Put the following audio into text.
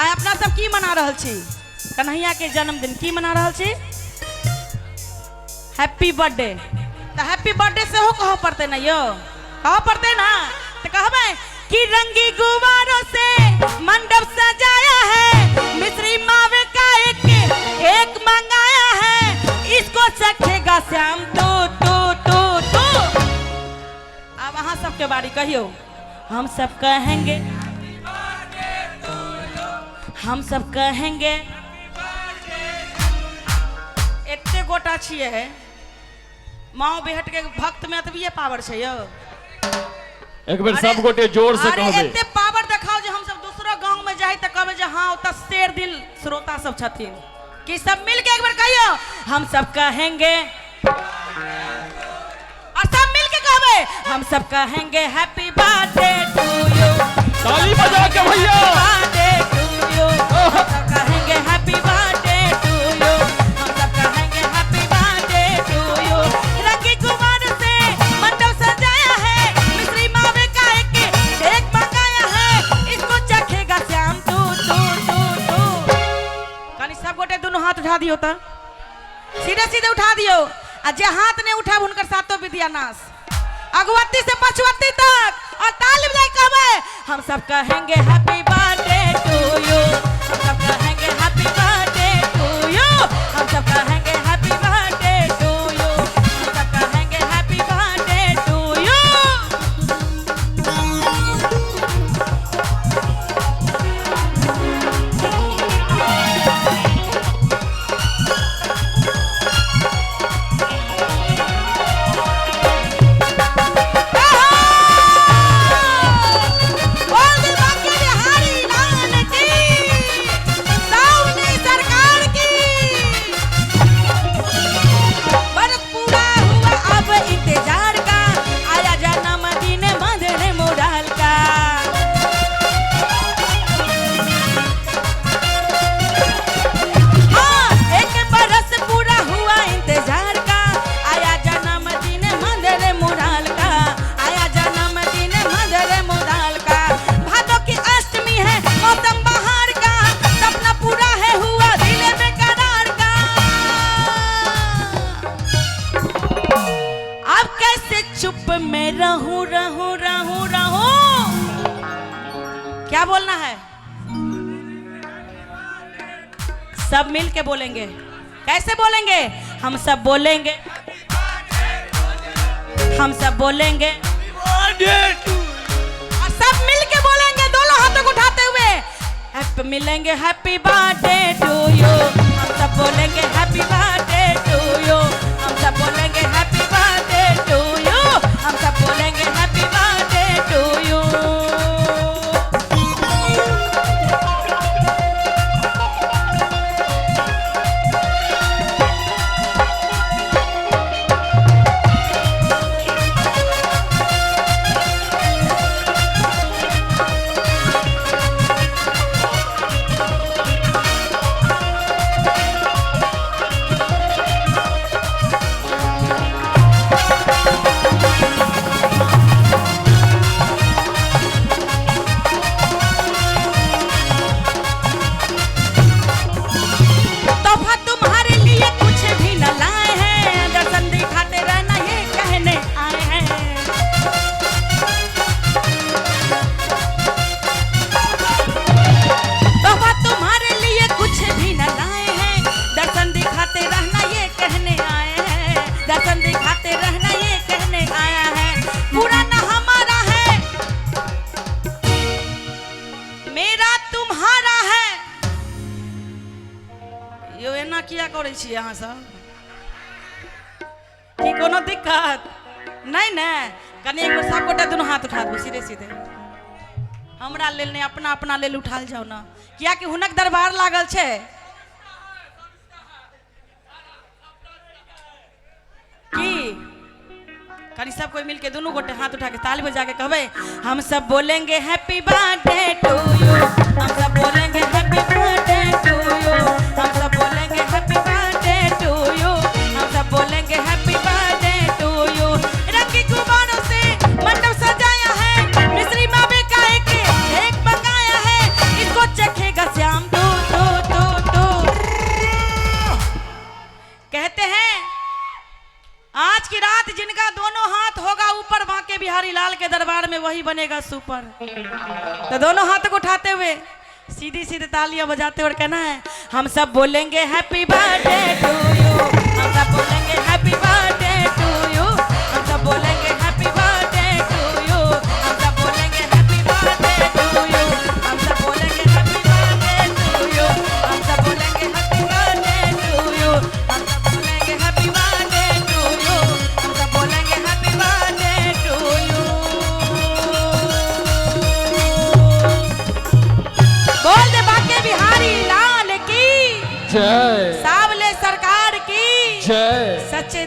आइ अपना सब की मना रहल छी? कन्हैया के जन्मदिन की मना रहल छी? Happy birthday. तो हैप्पी बर्थडे से हो कहो पड़ते ना यो, कहो पड़ते ना। तो कहबे कि रंगी गुब्बारों से मंडप सजाया है, मिश्री मावे का एक मंगाया है, इसको चखेगा श्याम तू तू तू तू। अब वहां सबके बारी कहियो। हम सब कहेंगे, हम सब कहेंगे एते गोटा छिए माओ बेहट के भक्त में अतबिए पावर छै यो। एक बेर सब गोटे जोर से कहबे। अरे एते पावर देखाओ जे हम सब दूसरा गांव में जाई त कहबे जे हां ओता शेर दिल श्रोता सब छथिन कि सब मिल के एक बार कहियो हम सब कहेंगे, और सब मिल के कहबे हम सब कहेंगे हैप्पी बर्थडे टू यू। ताली बजा के भैया। Birthday to you. हम सब कहेंगे हैप्पी बर्थडे टू यू। हम सब कहेंगे हैप्पी बर्थडे टू यू। रंगी गुब्बारों से मंडप सजाया है, मिश्री मावे का एक मंगाया है, इसको चखेगा श्याम तू तू तू तू। कनी सब गोटे दोनों हाथ उठा दियो त सीधे सीधे उठा दियो। आ जे हाथ नहीं उठाब उनकर सातों विद्या नाश, अगवत्ती से पछवत्ती तक। और ताली बजाई कहबे हम सब कहेंगे हैप्पी बर्थडे टू यू। हम सब कहेंगे हैप्पी बर्थडे टू यू। हम सब कहेंगे हैप्पी बर्थडे टू यू। हम सब कहेंगे हैप्पी बर्थडे टू यू। रहूं रहूं रहूं रहूं। क्या बोलना है? सब मिल के बोलेंगे। कैसे बोलेंगे? हम सब बोलेंगे, हम सब बोलेंगे और सब मिल के बोलेंगे दोनों हाथों को उठाते हुए मिलेंगे हैप्पी बर्थडे टू यू। हम सब बोलेंगे हैप्पी बर्थडे टू यू। हम सब बोलेंगे हैप्पी बर्थडे टू यू। हम सब बोलेंगे हैप्पी बर्थडे टू यू। किया करे छी अहाँ सब की कोनो दिक्कत नहीं ने? कनी एक सब गोटे दोनों हाथ उठा दो सीधे सीधे। हमरा लेल नहीं अपना अपना लेल उठाल जाओ ना, किया कि हुनक दरबार लागल छे। की कनी सब कोई मिलके दोनों गोटे हाथ उठा के ताली बजा के कहबे हम सब बोलेंगे हैप्पी बर्थडे टू यू। हम सब बोलेंगे हैप्पी बर्थडे टू यू। हम सब बोलेंगे हैप्पी बर्थडे टू यू। हम सब बोलेंगे हैप्पी बर्थडे टू यू। रंगी गुब्बारों से मंडप सजाया है, मिश्री मावे का एक मंगाया है, इसको चखेगा श्याम परिवार में वही बनेगा सुपर। तो दोनों हाथ को उठाते हुए सीधी सीधी तालियां बजाते और कहना है हम सब बोलेंगे हैप्पी बर्थडे टू यू, हम सब बोलेंगे हैप्पी बर्थडे टू यू, हम सब बोलेंगे हैप्पी बर्थडे टू यू, हम सब बोलेंगे हैप्पी बर्थडे टू यू, हम सब बोलेंगे हैप्पी बर्थडे टू यू, हम सब बोलेंगे हैप्पी बर्थडे टू यू, हम सब बोलेंगे हैप्पी बर्थडे टू यू, हम सब बोलेंगे हैप्पी बर्थडे टू यू। बोल दे बाके बिहारी लाल की जय, सावले सरकार की जय। सच्चे